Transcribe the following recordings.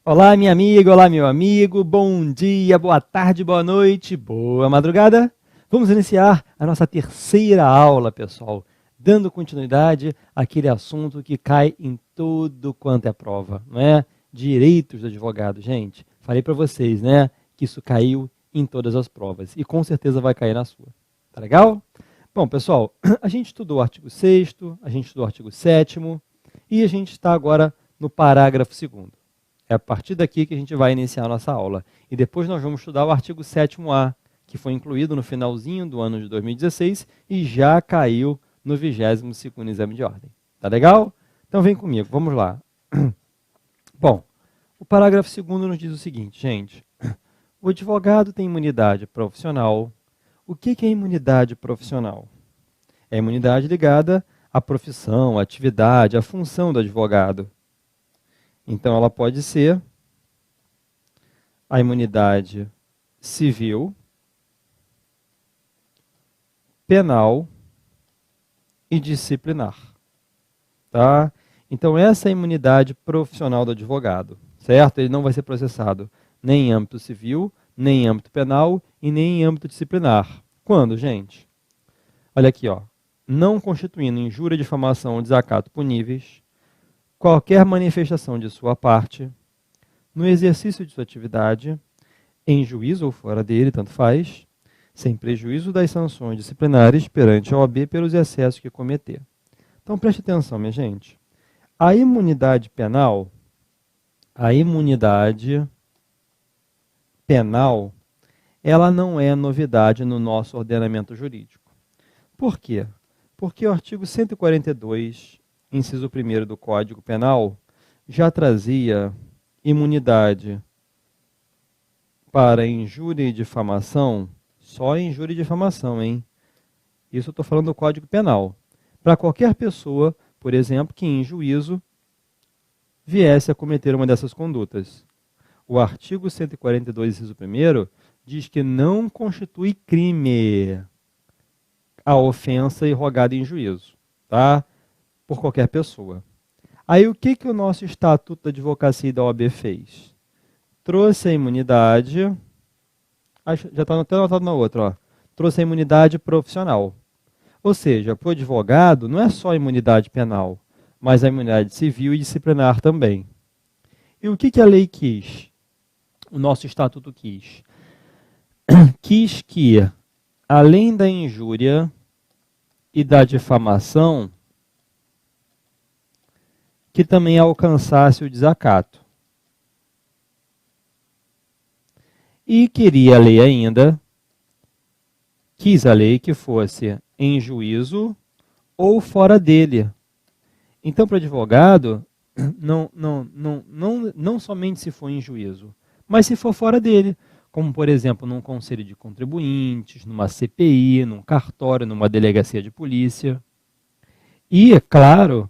Olá, minha amiga, olá, meu amigo, bom dia, boa tarde, boa noite, boa madrugada. Vamos iniciar a nossa terceira aula, pessoal, dando continuidade àquele assunto que cai em tudo quanto é prova, não é? Direitos do advogado, gente. Falei para vocês, né, que isso caiu em todas as provas e com certeza vai cair na sua. Tá legal? Bom, pessoal, a gente estudou o artigo 6º, a gente estudou o artigo 7º e a gente está agora no parágrafo 2º. É a partir daqui que a gente vai iniciar a nossa aula. E depois nós vamos estudar o artigo 7º-A, que foi incluído no finalzinho do ano de 2016 e já caiu no 22º exame de ordem. Tá legal? Então vem comigo, vamos lá. Bom, o parágrafo 2º nos diz o seguinte, gente. O advogado tem imunidade profissional. O que é imunidade profissional? É a imunidade ligada à profissão, à atividade, à função do advogado. Então, ela pode ser a imunidade civil, penal e disciplinar. Tá? Então, essa é a imunidade profissional do advogado, certo? Ele não vai ser processado nem em âmbito civil, nem em âmbito penal e nem em âmbito disciplinar. Quando, gente? Olha aqui, ó. Não constituindo injúria, difamação ou desacato puníveis, qualquer manifestação de sua parte, no exercício de sua atividade, em juízo ou fora dele, tanto faz, sem prejuízo das sanções disciplinares perante a OAB pelos excessos que cometer. Então preste atenção, minha gente. A imunidade penal, ela não é novidade no nosso ordenamento jurídico. Por quê? Porque o artigo 142, inciso 1º do Código Penal, já trazia imunidade para injúria e difamação, só injúria e difamação, hein? Isso eu estou falando do Código Penal. Para qualquer pessoa, por exemplo, que em juízo viesse a cometer uma dessas condutas. O artigo 142, inciso 1º, diz que não constitui crime a ofensa irrogada em juízo, tá? Por qualquer pessoa. Aí o que o nosso Estatuto da Advocacia e da OAB fez? Trouxe a imunidade, já está até anotado na outra, ó. Trouxe a imunidade profissional. Ou seja, para o advogado não é só a imunidade penal, mas a imunidade civil e disciplinar também. E o que a lei quis? O nosso Estatuto quis? Quis que, além da injúria e da difamação, que também alcançasse o desacato. E quis a lei que fosse em juízo ou fora dele. Então, para o advogado, não somente se for em juízo, mas se for fora dele, como, por exemplo, num conselho de contribuintes, numa CPI, num cartório, numa delegacia de polícia. E, é claro,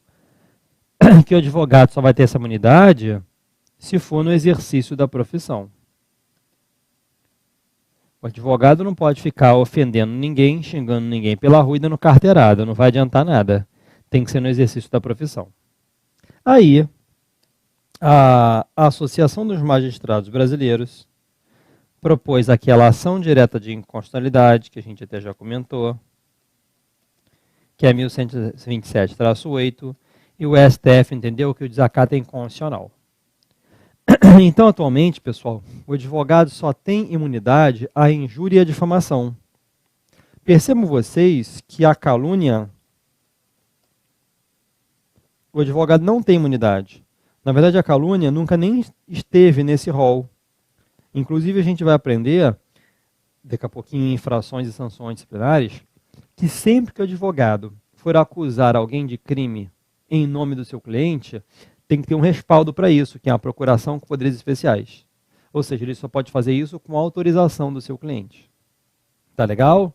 que o advogado só vai ter essa imunidade se for no exercício da profissão. O advogado não pode ficar ofendendo ninguém, xingando ninguém pela rua e dando carteirada, não vai adiantar nada. Tem que ser no exercício da profissão. Aí, a Associação dos Magistrados Brasileiros propôs aquela ação direta de inconstitucionalidade, que a gente até já comentou, que é 1127-8, e o STF entendeu que o desacato é inconstitucional. Então, atualmente, pessoal, o advogado só tem imunidade à injúria e à difamação. Percebam vocês que a calúnia, o advogado não tem imunidade. Na verdade, a calúnia nunca nem esteve nesse rol. Inclusive, a gente vai aprender daqui a pouquinho em infrações e sanções disciplinares, que sempre que o advogado for acusar alguém de crime em nome do seu cliente, tem que ter um respaldo para isso, que é a procuração com poderes especiais. Ou seja, ele só pode fazer isso com autorização do seu cliente. Tá legal?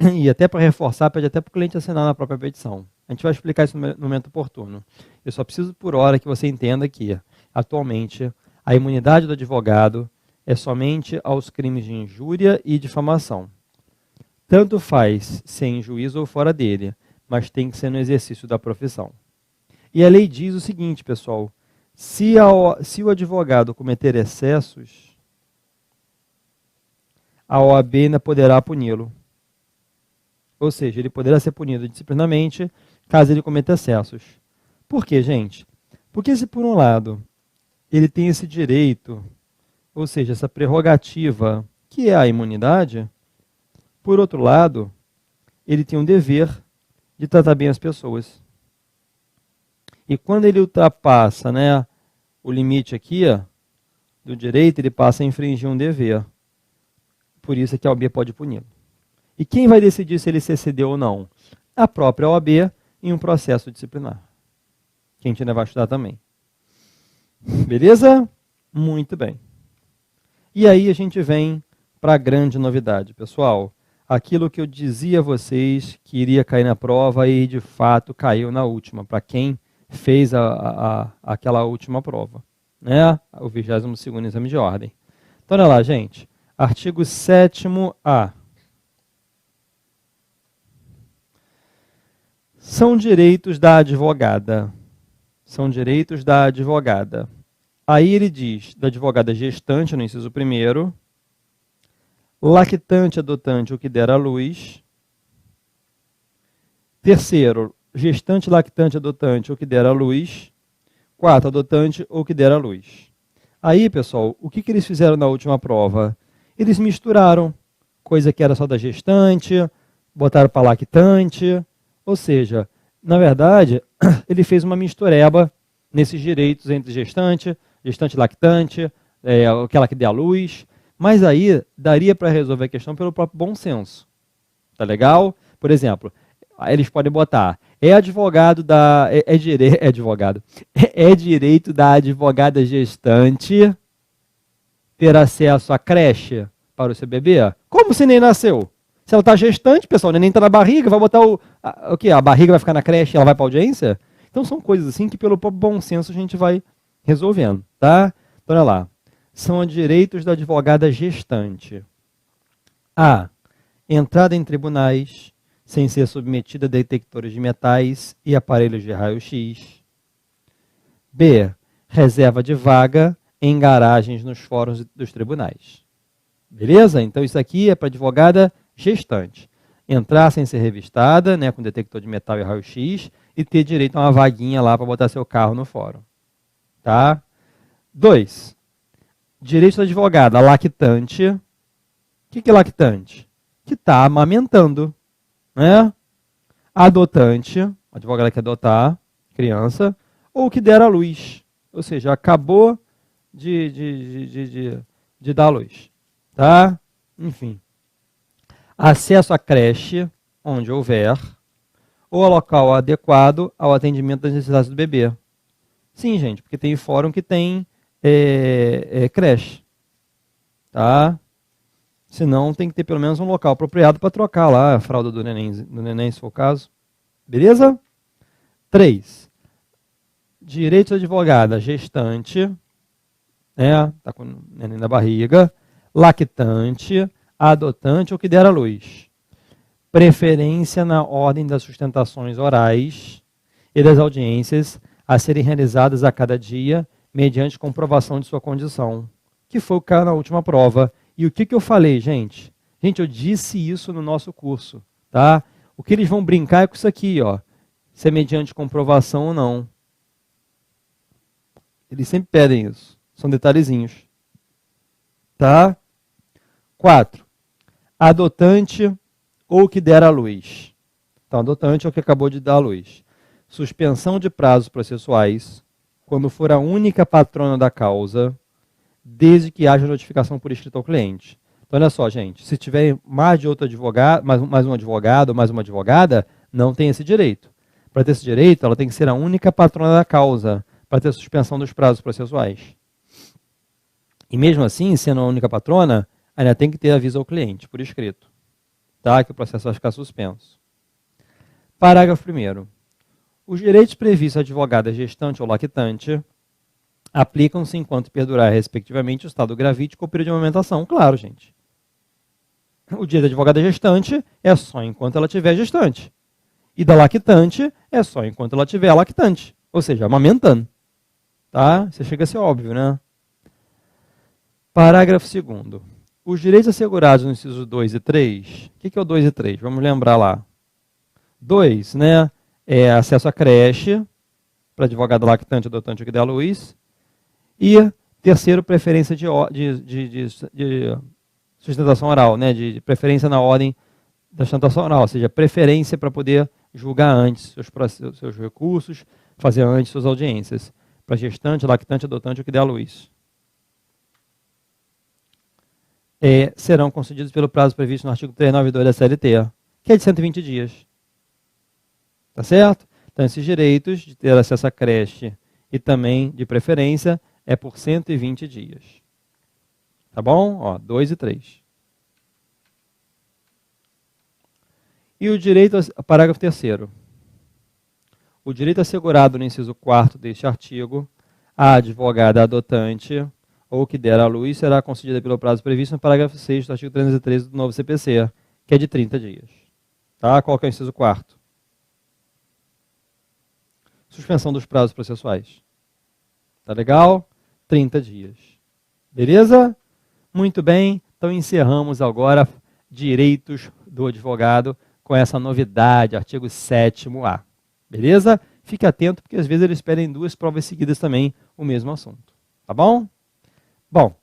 E até para reforçar, pede até para o cliente assinar na própria petição. A gente vai explicar isso no momento oportuno. Eu só preciso, por hora, que você entenda que, atualmente, a imunidade do advogado é somente aos crimes de injúria e difamação. Tanto faz ser em juízo ou fora dele, mas tem que ser no exercício da profissão. E a lei diz o seguinte, pessoal, se o advogado cometer excessos, a OAB ainda poderá puni-lo. Ou seja, ele poderá ser punido disciplinarmente caso ele cometa excessos. Por quê, gente? Porque se por um lado ele tem esse direito, ou seja, essa prerrogativa, que é a imunidade, por outro lado, ele tem um dever de tratar bem as pessoas. E quando ele ultrapassa, né, o limite aqui do direito, ele passa a infringir um dever. Por isso é que a OAB pode puni-lo. E quem vai decidir se ele se excedeu ou não? A própria OAB em um processo disciplinar. Que a gente ainda vai estudar também. Beleza? Muito bem. E aí a gente vem para a grande novidade, pessoal. Aquilo que eu dizia a vocês que iria cair na prova e de fato caiu na última, para quem fez aquela última prova, né? O 22º exame de ordem. Então, olha lá, gente. Artigo 7º-A. São direitos da advogada. São direitos da advogada. Aí ele diz da advogada gestante, no inciso 1º, lactante, adotante, o que der à luz. 3º, gestante, lactante, adotante, o que der à luz. 4º, adotante, ou que der à luz. Aí, pessoal, o que eles fizeram na última prova? Eles misturaram coisa que era só da gestante, botaram para lactante. Ou seja, na verdade, ele fez uma mistureba nesses direitos entre gestante, gestante lactante, aquela que dê à luz. Mas aí daria para resolver a questão pelo próprio bom senso. Tá legal? Por exemplo, aí eles podem botar, é direito da advogada gestante ter acesso à creche para o seu bebê? Como se nem nasceu? Se ela está gestante, pessoal, o neném está na barriga, vai botar o quê? A barriga vai ficar na creche e ela vai para a audiência? Então são coisas assim que pelo próprio bom senso a gente vai resolvendo, tá? Então, olha lá. São os direitos da advogada gestante. A. Entrada em tribunais sem ser submetida a detectores de metais e aparelhos de raio-x. B. Reserva de vaga em garagens nos fóruns dos tribunais. Beleza? Então isso aqui é para advogada gestante. Entrar sem ser revistada, né, com detector de metal e raio-x, e ter direito a uma vaguinha lá para botar seu carro no fórum. Tá? 2. Direito da advogada lactante. O que é lactante? Que está amamentando. Né? Adotante, advogada que adotar, criança, ou que der à luz. Ou seja, acabou de dar à luz. Tá? Enfim. Acesso à creche, onde houver, ou ao local adequado ao atendimento das necessidades do bebê. Sim, gente, porque tem fórum que tem creche. Tá? Senão tem que ter pelo menos um local apropriado para trocar lá a fralda do neném, se for o caso. Beleza? 3. Direito da advogada gestante, né? Está com o neném na barriga, lactante, adotante ou que der à luz. Preferência na ordem das sustentações orais e das audiências a serem realizadas a cada dia mediante comprovação de sua condição, que foi o caso na última prova. E o que eu falei, gente? Gente, eu disse isso no nosso curso, tá? O que eles vão brincar é com isso aqui, ó. Se é mediante comprovação ou não. Eles sempre pedem isso. São detalhezinhos. Tá? 4. Adotante ou que der à luz. Então, adotante é o que acabou de dar à luz. Suspensão de prazos processuais, quando for a única patrona da causa, desde que haja notificação por escrito ao cliente. Então, olha só, gente, se tiver mais de outro advogado, mais um advogado ou mais uma advogada, não tem esse direito. Para ter esse direito, ela tem que ser a única patrona da causa, para ter suspensão dos prazos processuais. E mesmo assim, sendo a única patrona, ainda tem que ter aviso ao cliente, por escrito, tá? Que o processo vai ficar suspenso. Parágrafo 1º. Os direitos previstos à advogada gestante ou lactante aplicam-se enquanto perdurar, respectivamente, o estado gravídico ou período de amamentação. Claro, gente. O direito da advogada gestante é só enquanto ela estiver gestante. E da lactante é só enquanto ela estiver lactante, ou seja, amamentando. Tá? Isso chega a ser óbvio, né? Parágrafo 2º. Os direitos assegurados no inciso 2 e 3, o que é o 2 e 3? Vamos lembrar lá. 2, né, é acesso à creche, para advogado lactante, adotante ou que dê à luz. E terceiro, preferência de sustentação oral, né, de preferência na ordem da sustentação oral, ou seja, preferência para poder julgar antes seus recursos, fazer antes suas audiências, para gestante, lactante, adotante ou que dê à luz. Serão concedidos pelo prazo previsto no artigo 392 da CLT, que é de 120 dias. Tá certo? Então, esses direitos de ter acesso à creche e também, de preferência, é por 120 dias. Tá bom? Ó, 2 e 3. E o direito, parágrafo 3º. O direito assegurado no inciso 4º deste artigo, a advogada adotante ou que der à luz será concedida pelo prazo previsto no parágrafo 6º do artigo 313 do novo CPC, que é de 30 dias. Tá? Qual que é o inciso 4º? Suspensão dos prazos processuais. Tá legal? 30 dias. Beleza? Muito bem. Então encerramos agora direitos do advogado com essa novidade, artigo 7º-A. Beleza? Fique atento, porque às vezes eles pedem 2 provas seguidas também o mesmo assunto. Tá bom? Bom,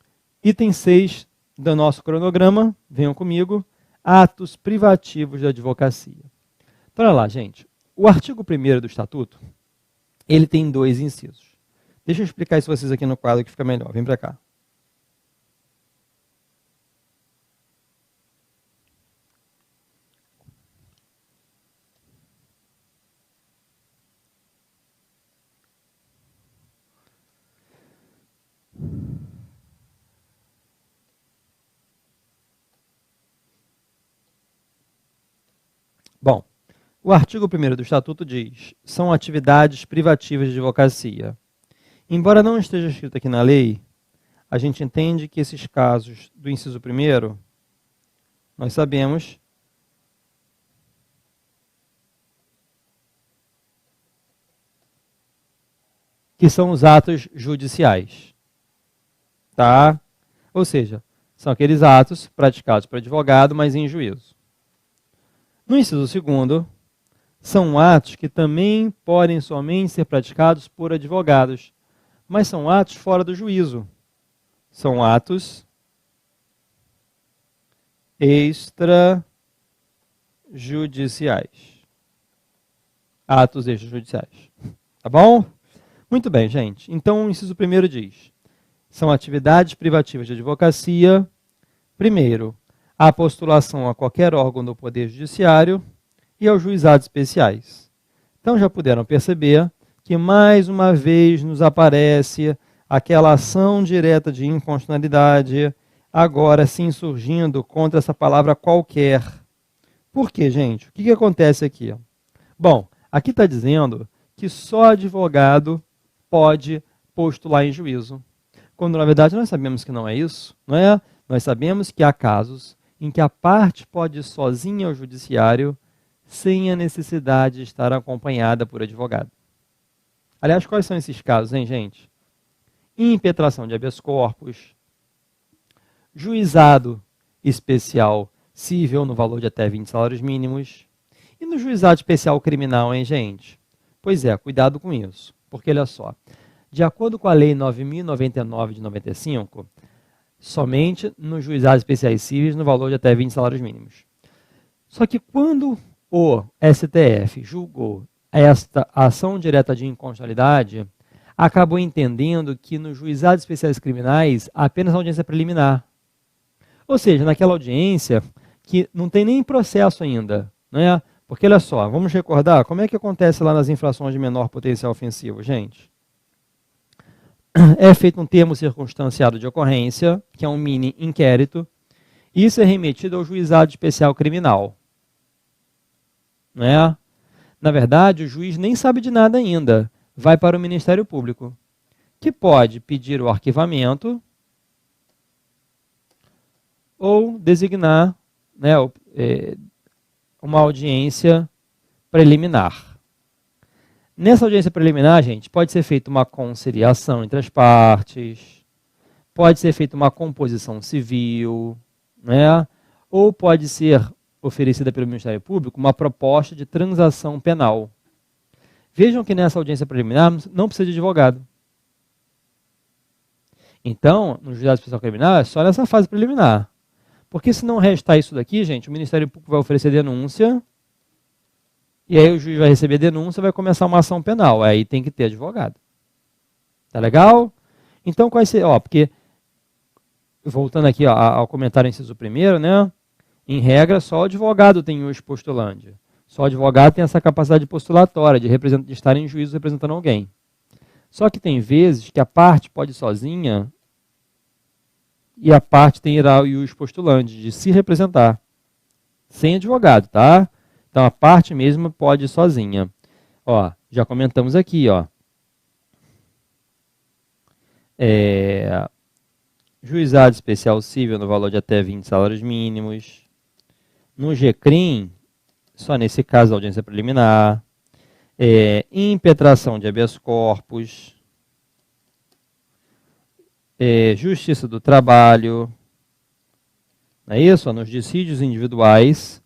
item 6 do nosso cronograma, venham comigo, atos privativos da advocacia. Então, olha lá, gente. O artigo 1º do Estatuto, ele tem 2 incisos. Deixa eu explicar isso para vocês aqui no quadro que fica melhor. Vem para cá. Bom, o artigo 1º do Estatuto diz: são atividades privativas de advocacia. Embora não esteja escrito aqui na lei, a gente entende que esses casos do inciso 1º, nós sabemos que são os atos judiciais. Tá? Ou seja, são aqueles atos praticados por advogado, mas em juízo. No inciso 2º, são atos que também podem somente ser praticados por advogados, mas são atos fora do juízo. São atos extrajudiciais. Atos extrajudiciais. Tá bom? Muito bem, gente. Então, o inciso 1º diz: são atividades privativas de advocacia. Primeiro, a postulação a qualquer órgão do Poder Judiciário e aos juizados especiais. Então já puderam perceber que mais uma vez nos aparece aquela ação direta de inconstitucionalidade, agora se insurgindo contra essa palavra qualquer. Por quê, gente? O que acontece aqui? Bom, aqui está dizendo que só advogado pode postular em juízo. Quando na verdade nós sabemos que não é isso, não é? Nós sabemos que há casos em que a parte pode ir sozinha ao judiciário sem a necessidade de estar acompanhada por advogado. Aliás, quais são esses casos, hein, gente? Impetração de habeas corpus, juizado especial cível no valor de até 20 salários mínimos, e no juizado especial criminal, hein, gente? Pois é, cuidado com isso, porque olha só, de acordo com a Lei 9.099 de 95, somente nos juizados especiais cíveis no valor de até 20 salários mínimos. Só que quando o STF julgou esta ação direta de inconstitucionalidade, acabou entendendo que nos juizados especiais criminais apenas a audiência preliminar. Ou seja, naquela audiência que não tem nem processo ainda, né? Porque olha só, vamos recordar como é que acontece lá nas infrações de menor potencial ofensivo, gente. É feito um termo circunstanciado de ocorrência, que é um mini inquérito, e isso é remetido ao juizado especial criminal, né? Na verdade, o juiz nem sabe de nada ainda, vai para o Ministério Público, que pode pedir o arquivamento ou designar, né, uma audiência preliminar. Nessa audiência preliminar, gente, pode ser feita uma conciliação entre as partes, pode ser feita uma composição civil, né, ou pode ser oferecida pelo Ministério Público uma proposta de transação penal. Vejam que nessa audiência preliminar não precisa de advogado. Então, no juizado especial criminal é só nessa fase preliminar. Porque se não restar isso daqui, gente, o Ministério Público vai oferecer denúncia, e aí o juiz vai receber a denúncia e vai começar uma ação penal. Aí tem que ter advogado. Tá legal? Então, quais ser, porque, voltando aqui ao comentário inciso primeiro, né? Em regra, só o advogado tem jus postulante. Só o advogado tem essa capacidade postulatória de estar em juízo representando alguém. Só que tem vezes que a parte pode ir sozinha e a parte terá o ius postulante de se representar, sem advogado, tá? Então a parte mesmo pode ir sozinha. Ó, já comentamos aqui, ó. Juizado especial civil no valor de até 20 salários mínimos. No GCRIM, só nesse caso a audiência preliminar. Impetração de habeas corpus. Justiça do trabalho. Não é isso? Nos dissídios individuais,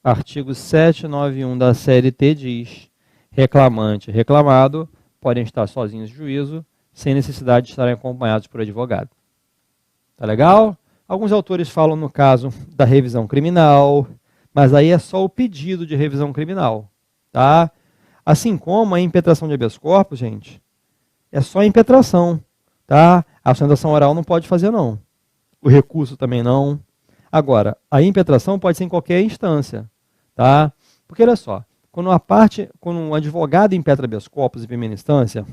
artigo 791 da CLT diz: reclamante e reclamado podem estar sozinhos em juízo, sem necessidade de estarem acompanhados por advogado. Tá legal? Alguns autores falam no caso da revisão criminal, mas aí é só o pedido de revisão criminal, tá? Assim como a impetração de habeas corpus, gente, é só a impetração, tá? A sustentação oral não pode fazer, não. O recurso também não. Agora, a impetração pode ser em qualquer instância, tá? Porque olha só, quando um advogado impetra habeas corpus em primeira instância,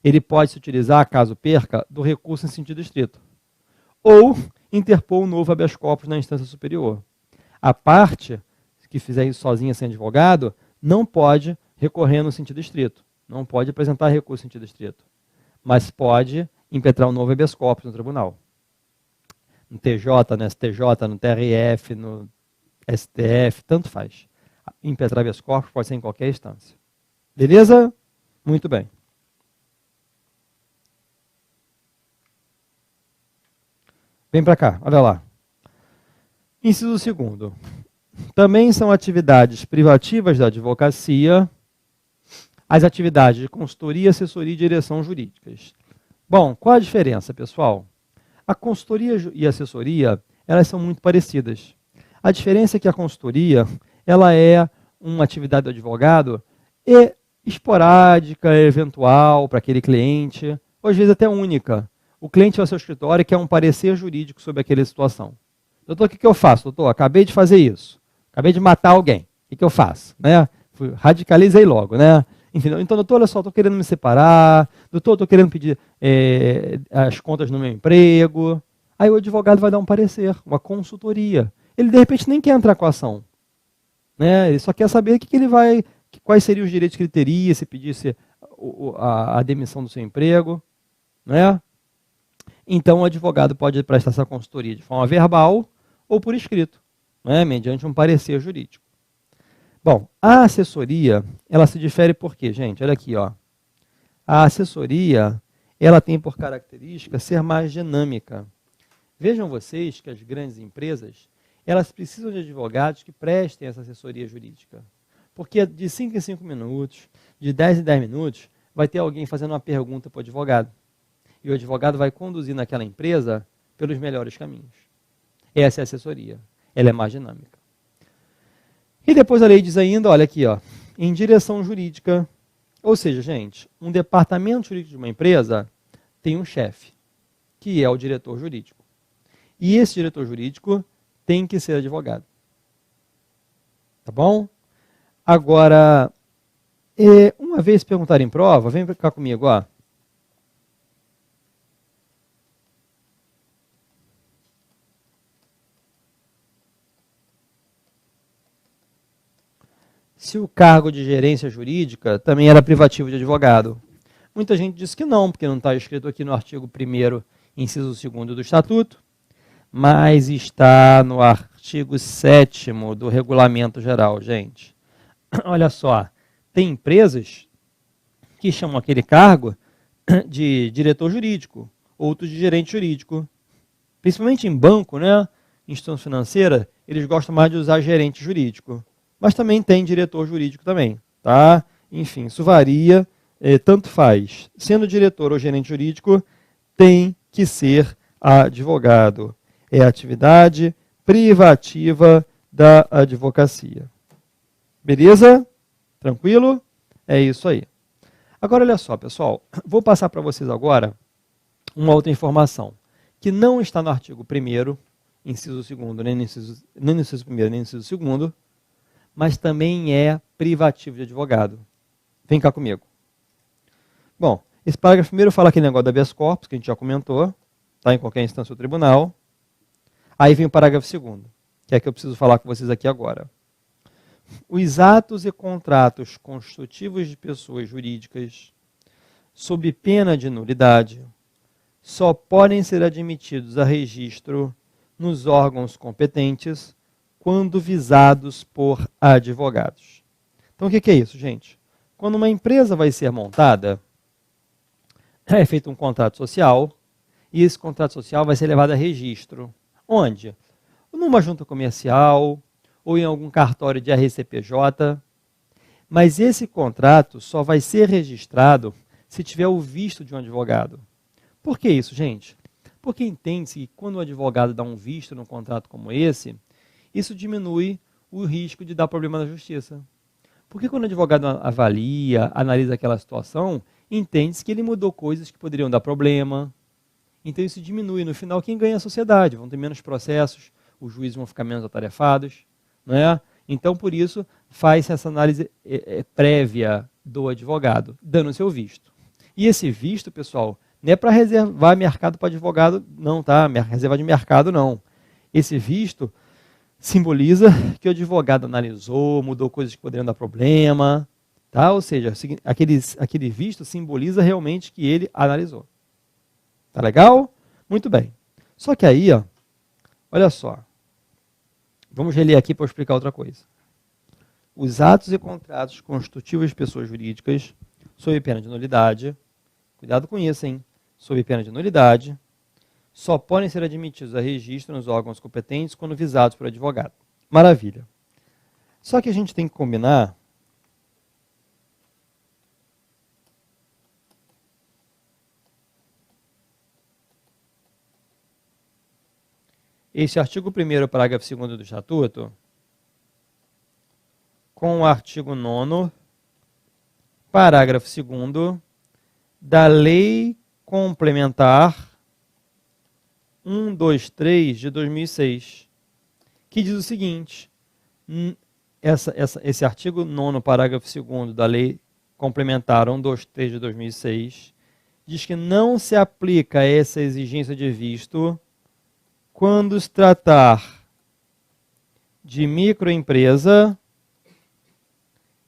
ele pode se utilizar, caso perca, do recurso em sentido estrito, ou interpor um novo habeas corpus na instância superior. A parte que fizer isso sozinha sem advogado não pode recorrer no sentido estrito, não pode apresentar recurso em sentido estrito, mas pode impetrar um novo habeas corpus no tribunal. No TJ, no STJ, no TRF, no STF, tanto faz. Impetrar habeas corpus pode ser em qualquer instância. Beleza? Muito bem. Vem para cá, olha lá. Inciso 2º. Também são atividades privativas da advocacia as atividades de consultoria, assessoria e direção jurídicas. Bom, qual a diferença, pessoal? A consultoria e a assessoria, elas são muito parecidas. A diferença é que a consultoria, ela é uma atividade do advogado esporádica, eventual para aquele cliente, ou às vezes até única. O cliente vai ao seu escritório e quer um parecer jurídico sobre aquela situação. Doutor, o que eu faço? Doutor, acabei de fazer isso. Acabei de matar alguém. O que eu faço? Né? Radicalizei logo, né? Enfim, então, doutor, olha só, estou querendo me separar. Doutor, estou querendo pedir as contas no meu emprego. Aí o advogado vai dar um parecer, uma consultoria. Ele, de repente, nem quer entrar com a ação. Né? Ele só quer saber quais seriam os direitos que ele teria se pedisse a demissão do seu emprego. Né? Então, o advogado pode prestar essa consultoria de forma verbal ou por escrito, né? Mediante um parecer jurídico. Bom, a assessoria, ela se difere por quê, gente? Olha aqui, ó. A assessoria, ela tem por característica ser mais dinâmica. Vejam vocês que as grandes empresas, elas precisam de advogados que prestem essa assessoria jurídica. Porque de 5 em 5 minutos, de 10 em 10 minutos, vai ter alguém fazendo uma pergunta para o advogado. E o advogado vai conduzir naquela empresa pelos melhores caminhos. Essa é a assessoria. Ela é mais dinâmica. E depois a lei diz ainda, olha aqui, ó, em direção jurídica. Ou seja, gente, um departamento jurídico de uma empresa tem um chefe, que é o diretor jurídico. E esse diretor jurídico tem que ser advogado. Tá bom? Agora, uma vez perguntar em prova, vem cá comigo, ó. Se o cargo de gerência jurídica também era privativo de advogado. Muita gente diz que não, porque não está escrito aqui no artigo 1º, inciso 2º do Estatuto, mas está no artigo 7º do Regulamento Geral, gente. Olha só, tem empresas que chamam aquele cargo de diretor jurídico, outros de gerente jurídico. Principalmente em banco, né, instituição financeira, eles gostam mais de usar gerente jurídico. Mas também tem diretor jurídico também, tá? Enfim, isso varia, tanto faz. Sendo diretor ou gerente jurídico, tem que ser advogado. É a atividade privativa da advocacia. Beleza? Tranquilo? É isso aí. Agora, olha só, pessoal. Vou passar para vocês agora uma outra informação, que não está no artigo 1º, inciso 2º, nem no inciso 1º, nem no inciso 2º, mas também é privativo de advogado. Vem cá comigo. Bom, esse parágrafo 1º fala aquele negócio da habeas corpus, que a gente já comentou, tá, em qualquer instância ou tribunal. Aí vem o parágrafo 2º, que é que eu preciso falar com vocês aqui agora. Os atos e contratos constitutivos de pessoas jurídicas, sob pena de nulidade, só podem ser admitidos a registro nos órgãos competentes quando visados por advogados. Então, o que é isso, gente? Quando uma empresa vai ser montada, é feito um contrato social, e esse contrato social vai ser levado a registro. Onde? Numa junta comercial, ou em algum cartório de RCPJ. Mas esse contrato só vai ser registrado se tiver o visto de um advogado. Por que isso, gente? Porque entende-se que quando o advogado dá um visto num contrato como esse, isso diminui o risco de dar problema na justiça. Porque quando o advogado avalia, analisa aquela situação, entende-se que ele mudou coisas que poderiam dar problema. Então isso diminui. No final, quem ganha é a sociedade. Vão ter menos processos, os juízes vão ficar menos atarefados. Não é? Então, por isso, faz essa análise prévia do advogado, dando o seu visto. E esse visto, pessoal, não é para reservar mercado para advogado, não, tá? Reserva de mercado, não. Esse visto simboliza que o advogado analisou, mudou coisas que poderiam dar problema, tá? Ou seja, aquele visto simboliza realmente que ele analisou. Tá legal? Muito bem. Só que aí, ó, olha só. Vamos reler aqui para explicar outra coisa. Os atos e contratos constitutivos de pessoas jurídicas, sob pena de nulidade, cuidado com isso, hein? Sob pena de nulidade, só podem ser admitidos a registro nos órgãos competentes quando visados por advogado. Maravilha. Só que a gente tem que combinar esse artigo 1º, parágrafo 2º do Estatuto, com o artigo 9º, parágrafo 2º, da Lei Complementar 123 de 2006, que diz o seguinte, esse artigo 9º, parágrafo 2º da Lei Complementar 123 de 2006, diz que não se aplica essa exigência de visto quando se tratar de microempresa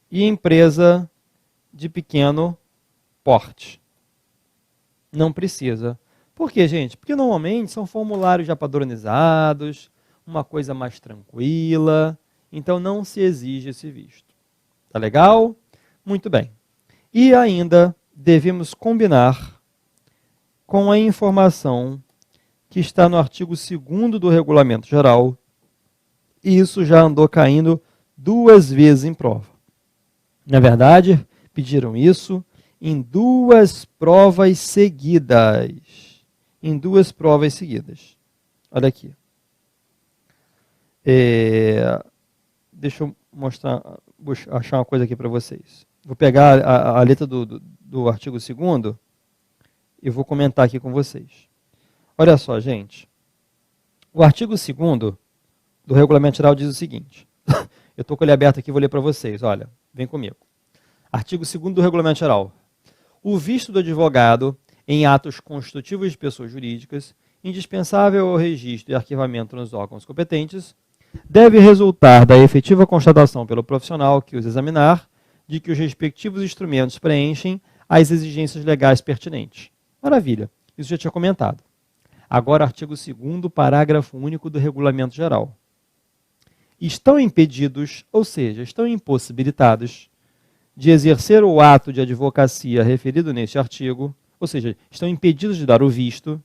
e empresa de pequeno porte. Não precisa. Por quê, gente? Porque normalmente são formulários já padronizados, uma coisa mais tranquila, então não se exige esse visto. Tá legal? Muito bem. E ainda devemos combinar com a informação que está no artigo 2º do Regulamento Geral, e isso já andou caindo 2 vezes em prova. Na verdade, pediram isso em 2 provas seguidas. Em 2 provas seguidas. Olha aqui. Deixa eu achar uma coisa aqui para vocês. Vou pegar a letra do artigo 2º e vou comentar aqui com vocês. Olha só, gente. O artigo 2º do Regulamento Geral diz o seguinte. Eu estou com ele aberto aqui, vou ler para vocês. Olha, vem comigo. Artigo 2º do Regulamento Geral. O visto do advogado em atos constitutivos de pessoas jurídicas, indispensável ao registro e arquivamento nos órgãos competentes, deve resultar da efetiva constatação pelo profissional que os examinar de que os respectivos instrumentos preenchem as exigências legais pertinentes. Maravilha, isso já tinha comentado. Agora, artigo 2º, parágrafo único do Regulamento Geral. Estão impedidos, ou seja, estão impossibilitados de exercer o ato de advocacia referido neste artigo, ou seja, estão impedidos de dar o visto,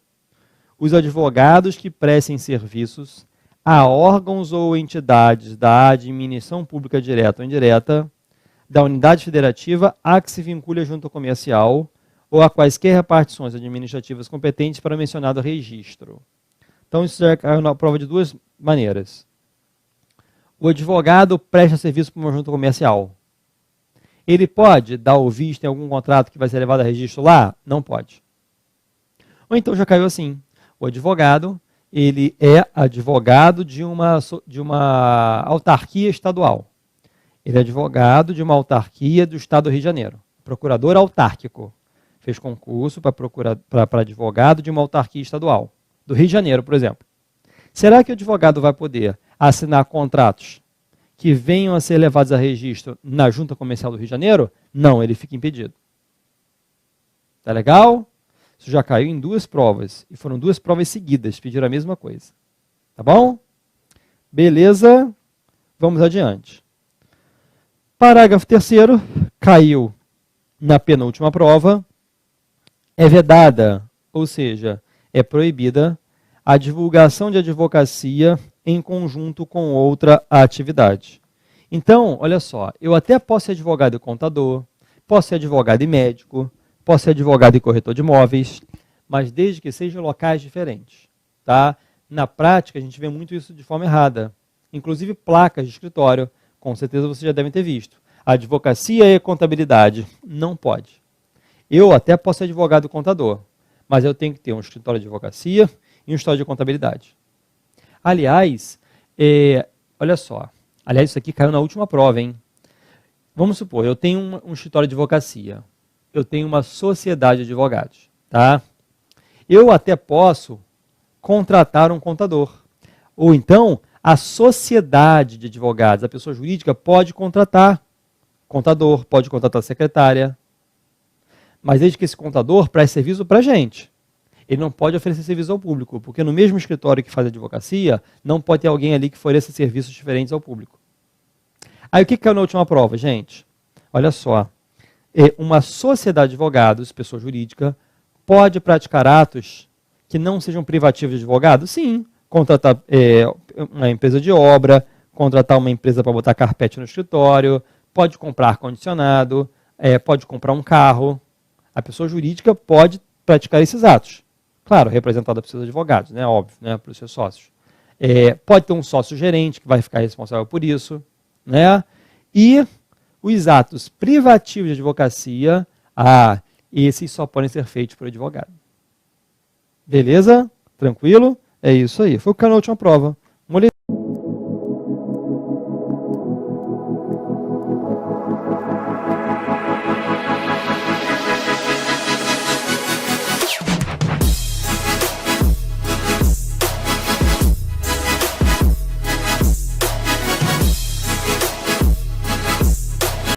os advogados que prestem serviços a órgãos ou entidades da administração pública direta ou indireta, da unidade federativa a que se vincule a junta comercial ou a quaisquer repartições administrativas competentes para o mencionado registro. Então, isso já caiu na prova de duas maneiras. O advogado presta serviço para uma junta comercial. Ele pode dar o visto em algum contrato que vai ser levado a registro lá? Não pode. Ou então já caiu assim. O advogado, ele é advogado de uma autarquia estadual. Ele é advogado de uma autarquia do estado do Rio de Janeiro. Procurador autárquico. Fez concurso para advogado de uma autarquia estadual. Do Rio de Janeiro, por exemplo. Será que o advogado vai poder assinar contratos que venham a ser levados a registro na Junta Comercial do Rio de Janeiro? Não, ele fica impedido. Tá legal? Isso já caiu em duas provas. E foram duas provas seguidas, pediram a mesma coisa. Tá bom? Beleza? Vamos adiante. Parágrafo 3º, caiu na penúltima prova. É vedada, ou seja, é proibida a divulgação de advocacia em conjunto com outra atividade. Então, olha só, eu até posso ser advogado e contador, posso ser advogado e médico, posso ser advogado e corretor de imóveis, mas desde que sejam locais diferentes. Tá? Na prática, a gente vê muito isso de forma errada. Inclusive placas de escritório, com certeza vocês já devem ter visto. Advocacia e contabilidade, não pode. Eu até posso ser advogado e contador, mas eu tenho que ter um escritório de advocacia e um escritório de contabilidade. Aliás, olha só, isso aqui caiu na última prova, hein? Vamos supor, eu tenho um escritório de advocacia, eu tenho uma sociedade de advogados, tá? Eu até posso contratar um contador, ou então a sociedade de advogados, a pessoa jurídica pode contratar contador, pode contratar secretária, mas desde que esse contador preste serviço para a gente. Ele não pode oferecer serviço ao público, porque no mesmo escritório que faz advocacia, não pode ter alguém ali que ofereça serviços diferentes ao público. Aí o que caiu na última prova, gente? Olha só. Uma sociedade de advogados, pessoa jurídica, pode praticar atos que não sejam privativos de advogado? Sim. Contratar uma empresa de obra, contratar uma empresa para botar carpete no escritório, pode comprar ar-condicionado, pode comprar um carro. A pessoa jurídica pode praticar esses atos. Claro, representada por seus advogados, né? Óbvio, né? Pelos seus sócios. Pode ter um sócio gerente que vai ficar responsável por isso, né? E os atos privativos de advocacia, esses só podem ser feitos por advogado. Beleza? Tranquilo? É isso aí. Foi o que caiu na última prova.